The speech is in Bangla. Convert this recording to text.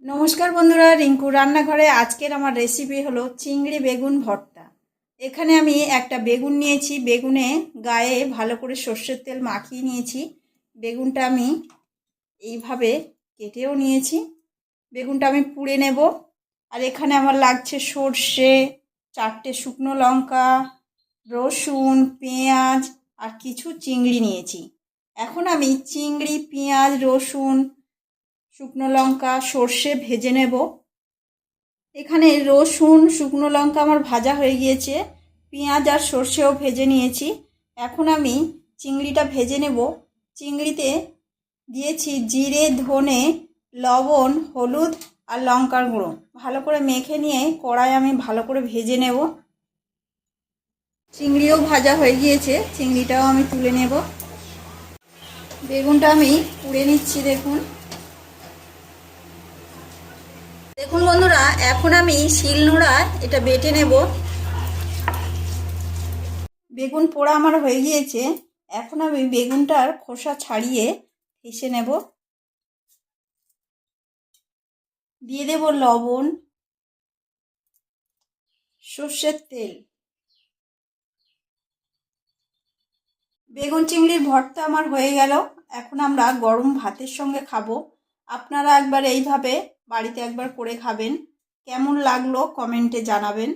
নমস্কার বন্ধুরা, রিঙ্কু রান্নাঘরে আজকের আমার রেসিপি হলো চিংড়ি বেগুন ভর্তা। এখানে আমি একটা বেগুন নিয়েছি, বেগুনে গায়ে ভালো করে সর্ষের তেল মাখিয়ে নিয়েছি। বেগুনটা আমি এইভাবে কেটেও নিয়েছি। বেগুনটা আমি পুড়ে নেব। আর এখানে আমার লাগছে সর্ষে, 4টে শুকনো লঙ্কা, রসুন, পেঁয়াজ আর কিছু চিংড়ি নিয়েছি। এখন আমি চিংড়ি, পেঁয়াজ, রসুন, শুকনো লঙ্কা, সর্ষে ভেজে নেব। এখানে রসুন, শুকনো লঙ্কা আমার ভাজা হয়ে গিয়েছে, পেঁয়াজ আর সর্ষেও ভেজে নিয়েছি। এখন আমি চিংড়িটা ভেজে নেব। চিংড়িতে দিয়েছি জিরে, ধনে, লবণ, হলুদ আর লঙ্কার গুঁড়ো। ভালো করে মেখে নিয়ে কড়াই আমি ভালো করে ভেজে নেব। চিংড়িও ভাজা হয়ে গিয়েছে, চিংড়িটাও আমি তুলে নেব। বেগুনটা আমি পুড়ে নিচ্ছি। দেখুন বন্ধুরা, এখন আমি শিলনোড়ায় এটা বেটে নেব। বেগুন পোড়া আমার হয়ে গিয়েছে। এখন আমি বেগুনটার খোসা ছাড়িয়ে ফেসে নেব। দিয়ে দেব লবণ, সর্ষের তেল। বেগুন চিংড়ির ভর্তা আমার হয়ে গেল। এখন আমরা গরম ভাতের সঙ্গে খাবো। আপনারা একবার এইভাবে বাড়িতে একবার করে খাবেন। কেমন লাগলো কমেন্টে জানাবেন।